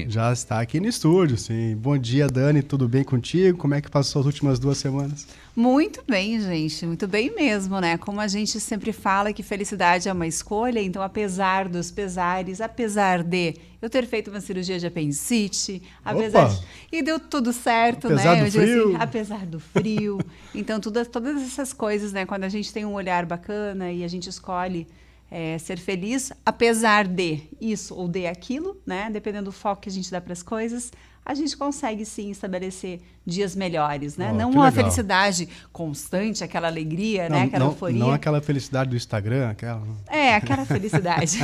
Já está aqui no estúdio, sim. Bom dia, Dani, tudo bem contigo? Como é que passou as últimas 2 semanas? Muito bem, gente, muito bem mesmo, né? Como a gente sempre fala que felicidade é uma escolha, então apesar dos pesares, apesar de eu ter feito uma cirurgia de apendicite, Opa! e deu tudo certo, Apesar né? do Eu digo assim, frio? apesar do frio, então todas essas coisas, né? Quando a gente tem um olhar bacana e a gente escolhe ser feliz, apesar de isso ou de aquilo, né? Dependendo do foco que a gente dá para as coisas, a gente consegue sim estabelecer dias melhores, né? Ó, Não que uma legal. felicidade constante, aquela alegria, Não, né? Aquela não euforia. aquela felicidade do Instagram, aquela. É, aquela felicidade.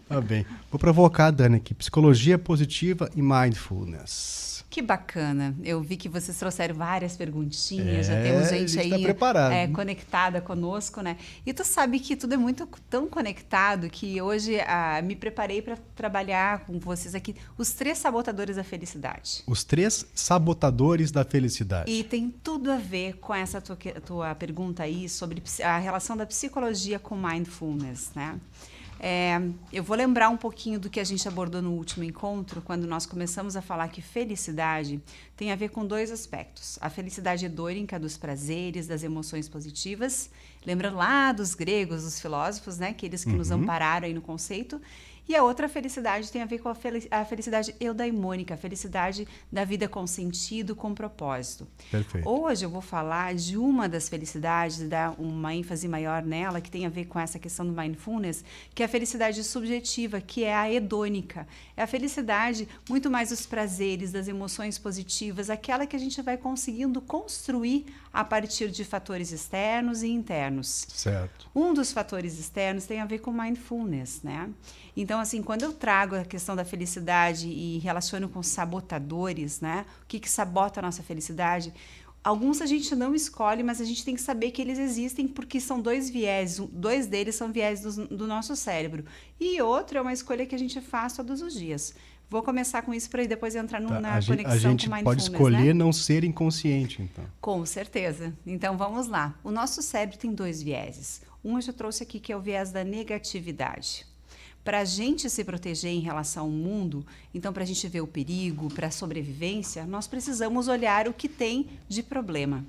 Tá bem. Vou provocar a Dani aqui. Psicologia positiva e mindfulness. Que bacana. Eu vi que vocês trouxeram várias perguntinhas, já temos A gente gente tá aí preparado. conectada conosco, né? E tu sabe que tudo é muito tão conectado que hoje me preparei para trabalhar com vocês aqui os 3 sabotadores da felicidade. Os 3 sabotadores da felicidade. E tem tudo a ver com essa tua pergunta aí sobre a relação da psicologia com mindfulness, né? Eu vou lembrar um pouquinho do que a gente abordou no último encontro, quando nós começamos a falar que felicidade tem a ver com 2 aspectos. A felicidade hedônica dos prazeres, das emoções positivas, lembrando lá dos gregos, dos filósofos, né, aqueles que nos ampararam aí no conceito. E a outra felicidade tem a ver com a felicidade eudaimônica, a felicidade da vida com sentido, com propósito. Perfeito. Hoje eu vou falar de uma das felicidades, dar uma ênfase maior nela, que tem a ver com essa questão do mindfulness, que é a felicidade subjetiva, que é a hedônica. É a felicidade muito mais dos prazeres, das emoções positivas, aquela que a gente vai conseguindo construir a partir de fatores externos e internos. Certo. Um dos fatores externos tem a ver com mindfulness, né? Então, assim, quando eu trago a questão da felicidade e relaciono com sabotadores, né? O que sabota a nossa felicidade? Alguns a gente não escolhe, mas a gente tem que saber que eles existem porque são 2 viés. 2 deles são viés do nosso cérebro. E outro é uma escolha que a gente faz todos os dias. Vou começar com isso para depois entrar Tá. na conexão A gente com mindfulness, pode escolher, né? não ser inconsciente, então. Com certeza. Então, vamos lá. O nosso cérebro tem 2 vieses. Um eu já trouxe aqui, que é o viés da negatividade. Para a gente se proteger em relação ao mundo, então para a gente ver o perigo, para a sobrevivência, nós precisamos olhar o que tem de problema.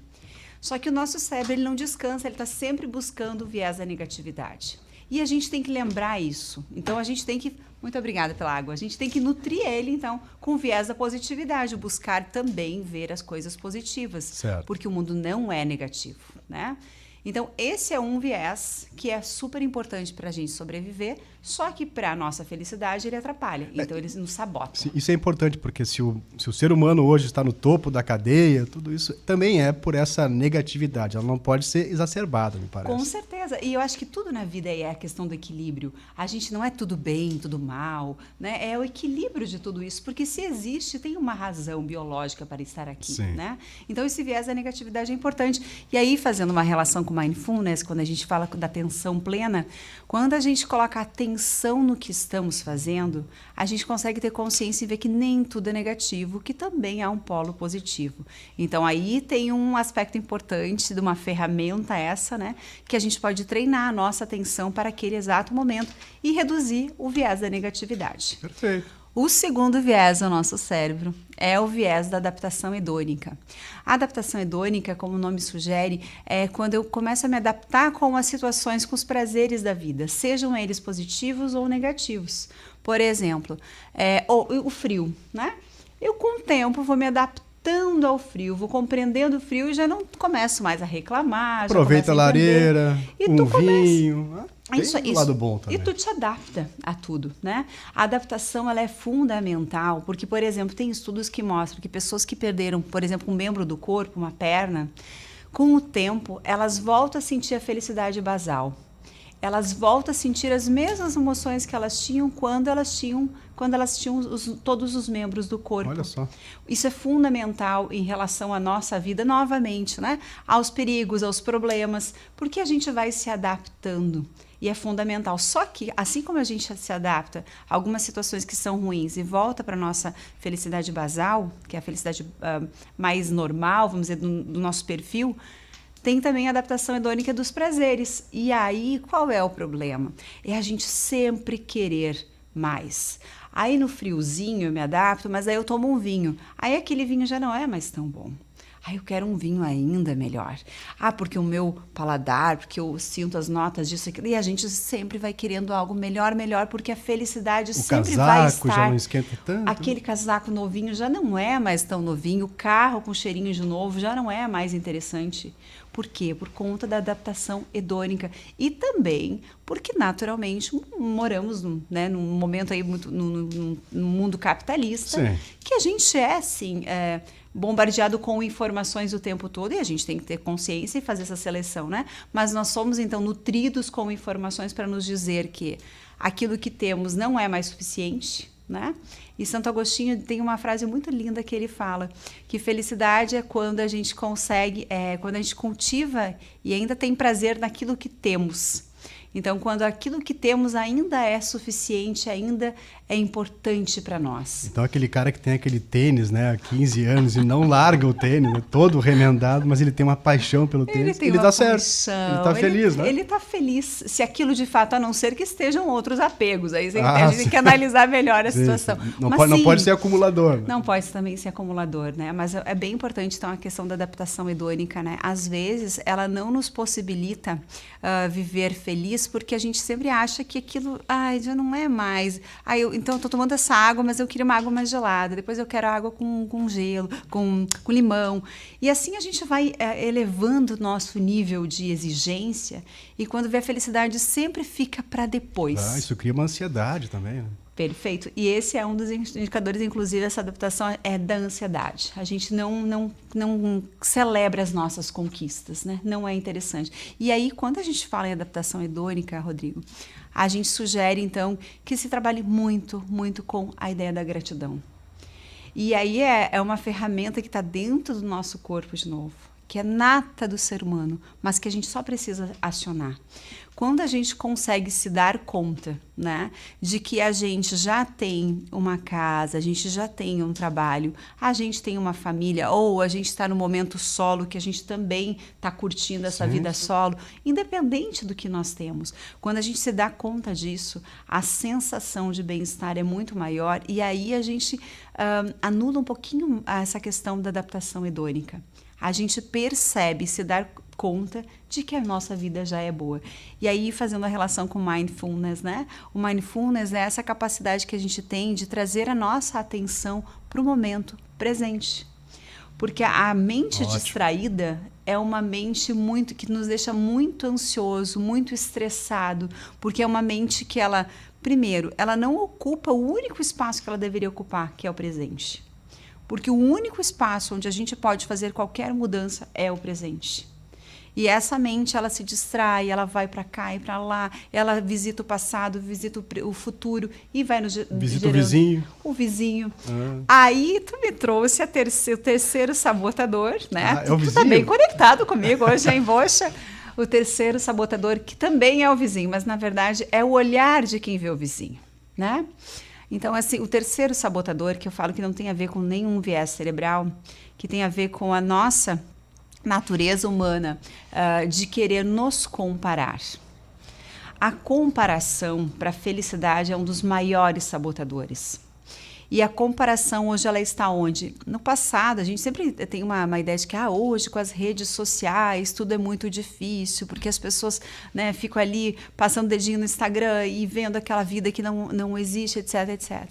Só que o nosso cérebro ele não descansa, ele está sempre buscando o viés da negatividade. E a gente tem que lembrar isso. Então a gente tem que... Muito obrigada pela água. A gente tem que nutrir ele, então, com o viés da positividade, buscar também ver as coisas positivas. Certo. Porque o mundo não é negativo, né? Então, esse é um viés que é super importante para a gente sobreviver, só que para a nossa felicidade ele atrapalha. Então, eles nos sabotam. Isso é importante, porque se o ser humano hoje está no topo da cadeia, tudo isso também é por essa negatividade. Ela não pode ser exacerbada, me parece. Com certeza. E eu acho que tudo na vida é a questão do equilíbrio. A gente não é tudo bem, tudo mal, né? É o equilíbrio de tudo isso, porque se existe, tem uma razão biológica para estar aqui, Sim. né? Então, esse viés da negatividade é importante. E aí, fazendo uma relação com mindfulness, quando a gente fala da atenção plena, quando a gente coloca atenção no que estamos fazendo, a gente consegue ter consciência e ver que nem tudo é negativo, que também há um polo positivo. Então, aí tem um aspecto importante de uma ferramenta essa, né? Que a gente pode treinar a nossa atenção para aquele exato momento e reduzir o viés da negatividade. Perfeito. O segundo viés do nosso cérebro é o viés da adaptação hedônica. A adaptação hedônica, como o nome sugere, é quando eu começo a me adaptar com as situações, com os prazeres da vida, sejam eles positivos ou negativos. Por exemplo, o frio, né? Eu, com o tempo, vou me adaptando ao frio, vou compreendendo o frio e já não começo mais a reclamar. Aproveita a lareira, vinho. Tem um lado bom também. E tu te adapta a tudo, né? A adaptação ela é fundamental, porque, por exemplo, tem estudos que mostram que pessoas que perderam, por exemplo, um membro do corpo, uma perna, com o tempo, elas voltam a sentir a felicidade basal. Elas voltam a sentir as mesmas emoções que elas tinham quando elas tinham todos os membros do corpo. Olha só. Isso é fundamental em relação à nossa vida, novamente, né? Aos perigos, aos problemas, porque a gente vai se adaptando. E é fundamental. Só que, assim como a gente se adapta a algumas situações que são ruins e volta para a nossa felicidade basal, que é a felicidade mais normal, vamos dizer, do nosso perfil, tem também a adaptação hedônica dos prazeres. E aí, qual é o problema? É a gente sempre querer mais. Aí no friozinho eu me adapto, mas aí eu tomo um vinho. Aí aquele vinho já não é mais tão bom. Aí eu quero um vinho ainda melhor. Porque o meu paladar, porque eu sinto as notas disso aqui. E a gente sempre vai querendo algo melhor, porque a felicidade sempre vai estar. O casaco já não esquenta tanto. Aquele casaco novinho já não é mais tão novinho. O carro com cheirinho de novo já não é mais interessante. Por quê? Por conta da adaptação hedônica. E também porque, naturalmente, moramos num momento aí muito no mundo capitalista, sim, que a gente bombardeado com informações o tempo todo, e a gente tem que ter consciência e fazer essa seleção, né? Mas nós somos, então, nutridos com informações para nos dizer que aquilo que temos não é mais suficiente, né? E Santo Agostinho tem uma frase muito linda que ele fala, que felicidade é quando a gente consegue, quando a gente cultiva e ainda tem prazer naquilo que temos. Então, quando aquilo que temos ainda é suficiente, ainda é importante para nós. Então, aquele cara que tem aquele tênis, né, há 15 anos e não larga o tênis, né, todo remendado, mas ele tem uma paixão pelo tênis, ele dá certo. Ele tá feliz, né? Ele tá feliz, se aquilo de fato, a não ser que estejam outros apegos. Aí a gente tem que analisar melhor a situação. Não pode ser acumulador. Né? Não pode também ser acumulador, né? Mas é bem importante, então, a questão da adaptação hedônica, né? Às vezes, ela não nos possibilita viver feliz, porque a gente sempre acha que aquilo, já não é mais. Então, eu estou tomando essa água, mas eu queria uma água mais gelada. Depois eu quero água com gelo, com limão. E assim a gente vai elevando o nosso nível de exigência. E quando vê a felicidade, sempre fica para depois. Isso cria uma ansiedade também, né? Perfeito. E esse é um dos indicadores, inclusive, essa adaptação é da ansiedade. A gente não celebra as nossas conquistas, né? Não é interessante. E aí, quando a gente fala em adaptação hedônica, Rodrigo, a gente sugere, então, que se trabalhe muito, muito com a ideia da gratidão. E aí é uma ferramenta que está dentro do nosso corpo, de novo, que é nata do ser humano, mas que a gente só precisa acionar. Quando a gente consegue se dar conta, né, de que a gente já tem uma casa, a gente já tem um trabalho, a gente tem uma família, ou a gente está no momento solo, que a gente também está curtindo essa vida solo, independente do que nós temos. Quando a gente se dá conta disso, a sensação de bem-estar é muito maior, e aí a gente anula um pouquinho essa questão da adaptação hedônica. A gente percebe, se dar conta de que a nossa vida já é boa. E aí, fazendo a relação com mindfulness, né? O mindfulness é essa capacidade que a gente tem de trazer a nossa atenção para o momento presente. Porque a mente distraída é uma mente que nos deixa muito ansioso, muito estressado, porque é uma mente que ela, primeiro, ela não ocupa o único espaço que ela deveria ocupar, que é o presente. Porque o único espaço onde a gente pode fazer qualquer mudança é o presente. E essa mente, ela se distrai, ela vai para cá e para lá, ela visita o passado, visita o futuro e vai nos visita o vizinho. O vizinho. Aí tu me trouxe o terceiro sabotador, né? É o vizinho? Tu tá bem conectado comigo hoje, hein, Bocha? O terceiro sabotador, que também é o vizinho, mas na verdade é o olhar de quem vê o vizinho, né? Então, assim, o terceiro sabotador, que eu falo que não tem a ver com nenhum viés cerebral, que tem a ver com a nossa natureza humana de querer nos comparar. A comparação para a felicidade é um dos maiores sabotadores. E a comparação hoje ela está onde? No passado, a gente sempre tem uma ideia de que hoje com as redes sociais tudo é muito difícil, porque as pessoas, né, ficam ali passando o dedinho no Instagram e vendo aquela vida que não existe, etc, etc.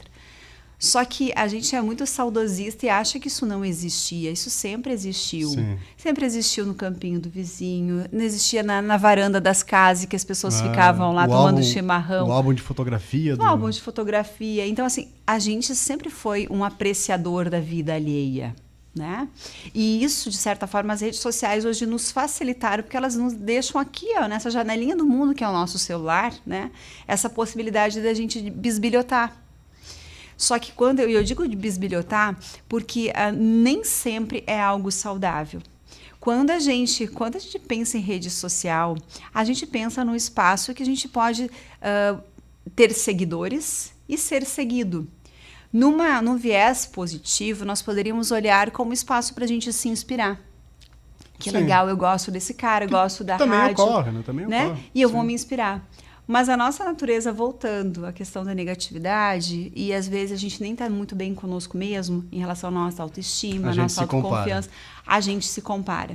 Só que a gente é muito saudosista e acha que isso não existia. Isso sempre existiu. Sim. Sempre existiu no campinho do vizinho, não existia na varanda das casas que as pessoas ficavam lá tomando chimarrão. O álbum de fotografia. O álbum de fotografia. Então, assim, a gente sempre foi um apreciador da vida alheia, né? E isso, de certa forma, as redes sociais hoje nos facilitaram, porque elas nos deixam aqui, nessa janelinha do mundo que é o nosso celular, né? Essa possibilidade da gente bisbilhotar. Só que quando eu digo de bisbilhotar, porque nem sempre é algo saudável. Quando a gente pensa em rede social, a gente pensa num espaço que a gente pode ter seguidores e ser seguido. Num viés positivo, nós poderíamos olhar como espaço para a gente se inspirar. Que legal, eu gosto desse cara, eu gosto da também rádio. Ocorre, né? Também ocorre. E eu vou me inspirar. Mas a nossa natureza, voltando à questão da negatividade, e às vezes a gente nem está muito bem conosco mesmo, em relação à nossa autoestima, à nossa autoconfiança, a gente se compara.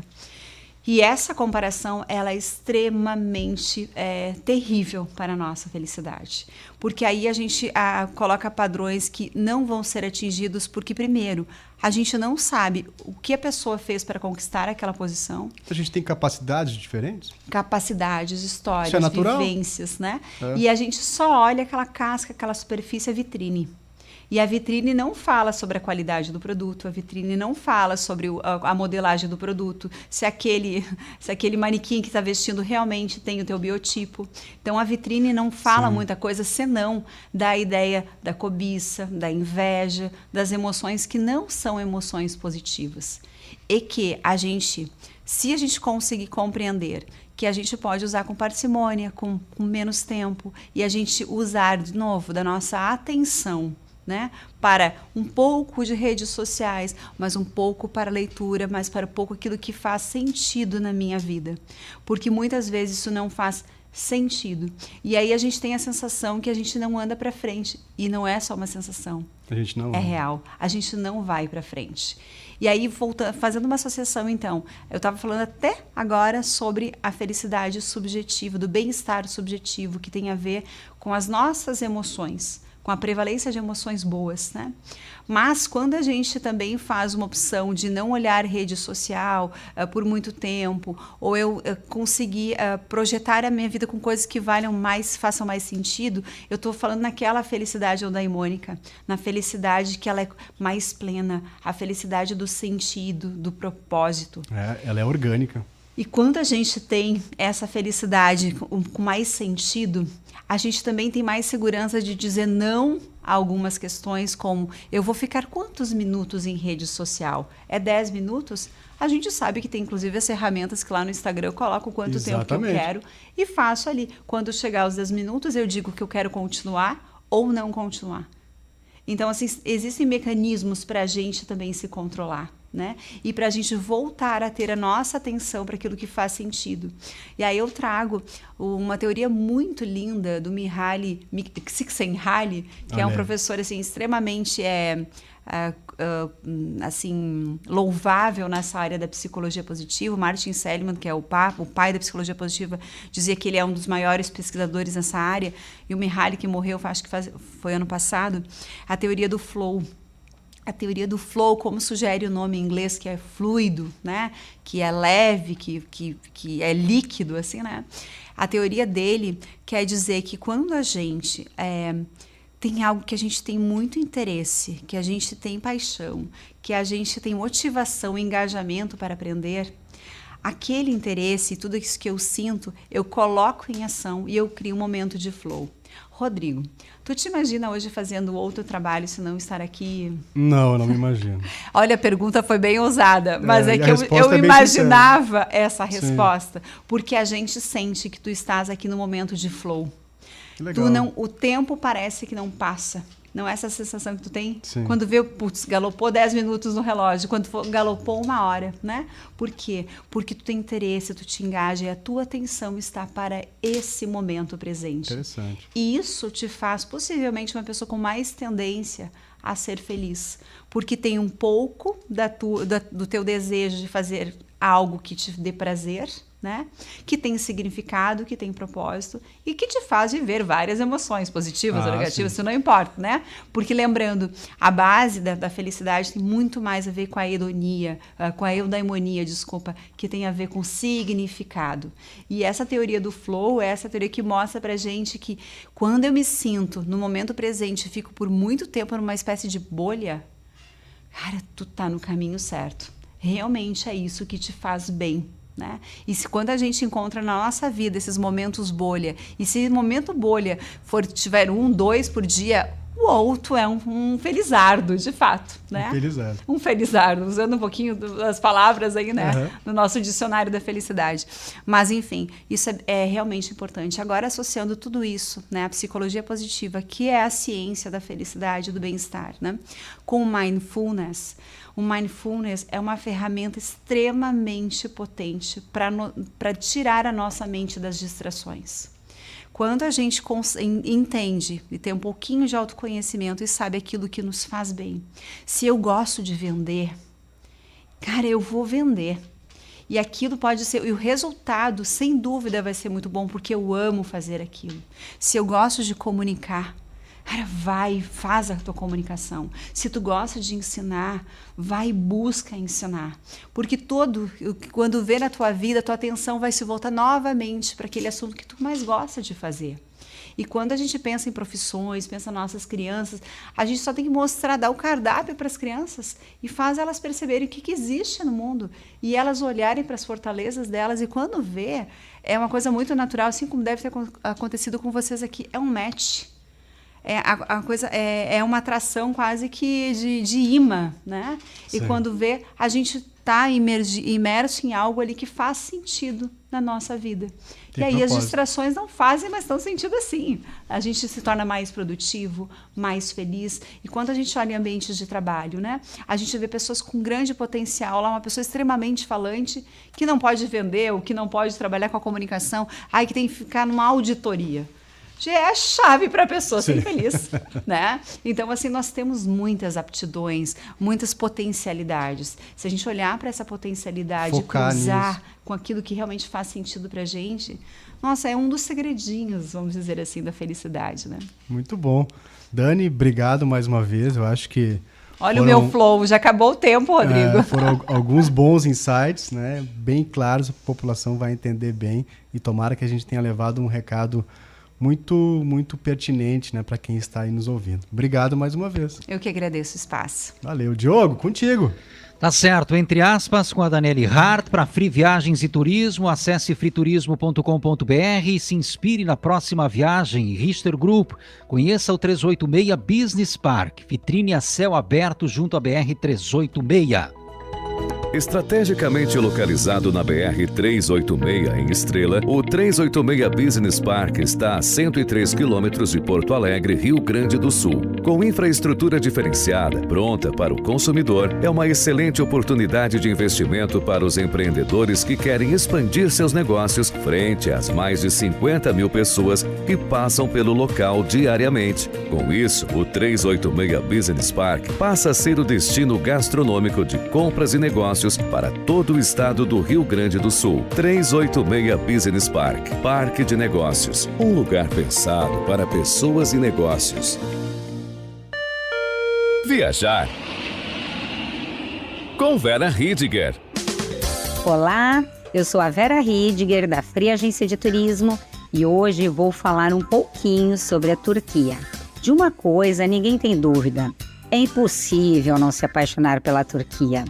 E essa comparação, ela é extremamente terrível para a nossa felicidade. Porque aí a gente coloca padrões que não vão ser atingidos porque, primeiro, a gente não sabe o que a pessoa fez para conquistar aquela posição. A gente tem capacidades diferentes? Capacidades, histórias, isso é natural? Vivências, né? E a gente só olha aquela casca, aquela superfície, a vitrine. E a vitrine não fala sobre a qualidade do produto, a vitrine não fala sobre a modelagem do produto, se aquele manequim que está vestindo realmente tem o teu biotipo. Então, a vitrine não fala muita coisa, senão da ideia da cobiça, da inveja, das emoções que não são emoções positivas. E que se a gente conseguir compreender que a gente pode usar com parcimônia, com menos tempo, e a gente usar, de novo, da nossa atenção, né, para um pouco de redes sociais, mas um pouco para leitura, mas para um pouco aquilo que faz sentido na minha vida. Porque muitas vezes isso não faz sentido. E aí a gente tem a sensação que a gente não anda para frente. E não é só uma sensação. A gente não é real. A gente não vai para frente. E aí, fazendo uma associação, então, eu estava falando até agora sobre a felicidade subjetiva, do bem-estar subjetivo, que tem a ver com as nossas emoções, com a prevalência de emoções boas, né? Mas quando a gente também faz uma opção de não olhar rede social por muito tempo, ou eu conseguir projetar a minha vida com coisas que façam mais sentido, eu estou falando naquela felicidade eudaimônica, na felicidade que ela é mais plena, a felicidade do sentido, do propósito. Ela é orgânica. E quando a gente tem essa felicidade com mais sentido, a gente também tem mais segurança de dizer não a algumas questões, como eu vou ficar quantos minutos em rede social? É 10 minutos? A gente sabe que tem inclusive as ferramentas que lá no Instagram eu coloco quanto tempo que eu quero e faço ali. Quando chegar aos 10 minutos, eu digo que eu quero continuar ou não continuar. Então, assim, existem mecanismos para a gente também se controlar, né? E para a gente voltar a ter a nossa atenção para aquilo que faz sentido. E aí eu trago uma teoria muito linda do Mihaly Csikszentmihalyi, que é um professor assim, extremamente assim, louvável nessa área da psicologia positiva. Martin Seligman, que é o pai da psicologia positiva, dizia que ele é um dos maiores pesquisadores nessa área. E o Mihaly, que morreu, acho que foi ano passado, a teoria do flow. A teoria do flow, como sugere o nome em inglês, que é fluido, né? Que é leve, que é líquido, assim, né? A teoria dele quer dizer que quando a gente tem algo que a gente tem muito interesse, que a gente tem paixão, que a gente tem motivação e engajamento para aprender, aquele interesse, tudo isso que eu sinto, eu coloco em ação e eu crio um momento de flow. Rodrigo, tu te imagina hoje fazendo outro trabalho se não estar aqui? Não, não me imagino. Olha, a pergunta foi bem ousada, mas é que eu imaginava essa resposta, porque a gente sente que tu estás aqui no momento de flow. Que legal. O tempo parece que não passa. Não é essa sensação que tu tem? Sim. Quando vê, putz, galopou 10 minutos no relógio, quando galopou 1 hora, né? Por quê? Porque tu tem interesse, tu te engaja e a tua atenção está para esse momento presente. Interessante. E isso te faz, possivelmente, uma pessoa com mais tendência a ser feliz. Porque tem um pouco do teu desejo de fazer algo que te dê prazer, né? Que tem significado, que tem propósito e que te faz viver várias emoções positivas ou negativas, isso não importa, né? Porque lembrando, a base da felicidade tem muito mais a ver com a hedonia, com a eudaimonia, que tem a ver com significado. E essa teoria do flow é essa teoria que mostra pra gente que quando eu me sinto no momento presente, fico por muito tempo numa espécie de bolha, cara, tu tá no caminho certo. Realmente é isso que te faz bem. Né? E quando a gente encontra na nossa vida esses momentos bolha, e se momento bolha tiver 1, 2 por dia, uou, tu é um felizardo, de fato, né? Um felizardo, usando um pouquinho das palavras aí, né? No nosso dicionário da felicidade. Mas, enfim, isso é realmente importante. Agora, associando tudo isso, né? A psicologia positiva, que é a ciência da felicidade, do bem-estar, né? Com o mindfulness. O mindfulness é uma ferramenta extremamente potente para tirar a nossa mente das distrações. Quando a gente entende e tem um pouquinho de autoconhecimento e sabe aquilo que nos faz bem. Se eu gosto de vender, cara, eu vou vender. E aquilo pode ser, e o resultado, sem dúvida, vai ser muito bom, porque eu amo fazer aquilo. Se eu gosto de comunicar, cara, vai, faz a tua comunicação. Se tu gosta de ensinar, vai e busca ensinar. Porque quando vê na tua vida, a tua atenção vai se voltar novamente para aquele assunto que tu mais gosta de fazer. E quando a gente pensa em profissões, pensa nas nossas crianças, a gente só tem que mostrar, dar o cardápio para as crianças e faz elas perceberem o que existe no mundo e elas olharem para as fortalezas delas. E quando vê, é uma coisa muito natural, assim como deve ter acontecido com vocês aqui, é um match. É uma atração quase que de imã, né? Sim. E quando vê, a gente está imerso em algo ali que faz sentido na nossa vida. E aí as distrações não fazem, mas estão sentido assim. A gente se torna mais produtivo, mais feliz. E quando a gente olha em ambientes de trabalho, né? A gente vê pessoas com grande potencial, lá uma pessoa extremamente falante, que não pode vender, ou que não pode trabalhar com a comunicação, aí que tem que ficar numa auditoria. Já é a chave para a pessoa ser feliz, né? Então, assim, nós temos muitas aptidões, muitas potencialidades. Se a gente olhar para essa potencialidade, cruzar com aquilo que realmente faz sentido para a gente, nossa, é um dos segredinhos, vamos dizer assim, da felicidade, né? Muito bom. Dani, obrigado mais uma vez. Eu acho que olha o meu flow, já acabou o tempo, Rodrigo. Foram alguns bons insights, né? Bem claros, a população vai entender bem e tomara que a gente tenha levado um recado muito, muito pertinente, né, para quem está aí nos ouvindo. Obrigado mais uma vez. Eu que agradeço o espaço. Valeu. Diogo, contigo. Tá certo, entre aspas, com a Daniele Hart, para Free Viagens e Turismo, acesse freeturismo.com.br e se inspire na próxima viagem. Richter Group, conheça o 386 Business Park, vitrine a céu aberto junto à BR-386. Estrategicamente localizado na BR-386 em Estrela, o 386 Business Park está a 103 quilômetros de Porto Alegre, Rio Grande do Sul. Com infraestrutura diferenciada, pronta para o consumidor, é uma excelente oportunidade de investimento para os empreendedores que querem expandir seus negócios frente às mais de 50 mil pessoas que passam pelo local diariamente. Com isso, o 386 Business Park passa a ser o destino gastronômico de compras e negócios para todo o estado do Rio Grande do Sul. 386 Business Park, Parque de Negócios, um lugar pensado para pessoas e negócios. Viajar com Vera Hidiger. Olá, eu sou a Vera Hidiger da Free Agência de Turismo e hoje vou falar um pouquinho sobre a Turquia. De uma coisa ninguém tem dúvida, é impossível não se apaixonar pela Turquia.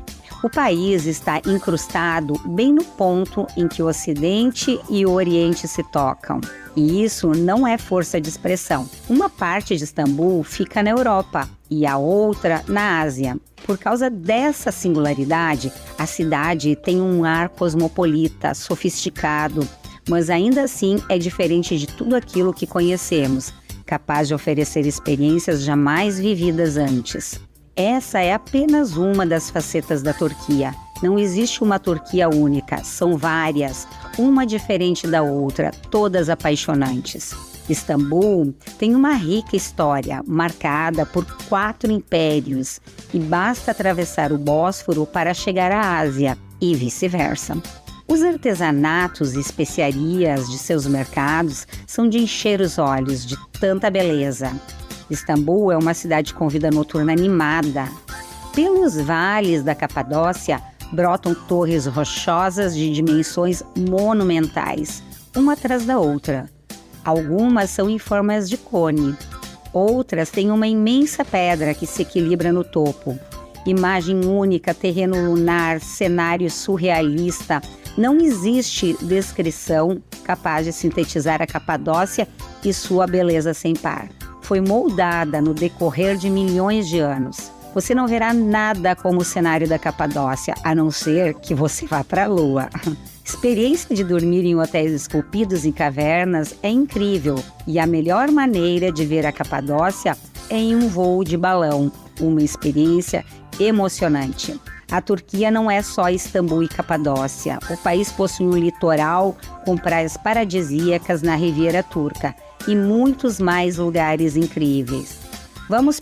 O país está incrustado bem no ponto em que o Ocidente e o Oriente se tocam. E isso não é força de expressão. Uma parte de Istambul fica na Europa e a outra na Ásia. Por causa dessa singularidade, a cidade tem um ar cosmopolita, sofisticado, mas ainda assim é diferente de tudo aquilo que conhecemos, capaz de oferecer experiências jamais vividas antes. Essa é apenas uma das facetas da Turquia. Não existe uma Turquia única, são várias, uma diferente da outra, todas apaixonantes. Istambul tem uma rica história, marcada por 4 impérios, e basta atravessar o Bósforo para chegar à Ásia, e vice-versa. Os artesanatos e especiarias de seus mercados são de encher os olhos de tanta beleza. Istambul é uma cidade com vida noturna animada. Pelos vales da Capadócia brotam torres rochosas de dimensões monumentais, uma atrás da outra. Algumas são em formas de cone, outras têm uma imensa pedra que se equilibra no topo. Imagem única, terreno lunar, cenário surrealista. Não existe descrição capaz de sintetizar a Capadócia e sua beleza sem par. Foi moldada no decorrer de milhões de anos. Você não verá nada como o cenário da Capadócia, a não ser que você vá para a Lua. Experiência de dormir em hotéis esculpidos em cavernas é incrível e a melhor maneira de ver a Capadócia é em um voo de balão, uma experiência emocionante. A Turquia não é só Istambul e Capadócia. O país possui um litoral com praias paradisíacas na Riviera Turca e muitos mais lugares incríveis. Vamos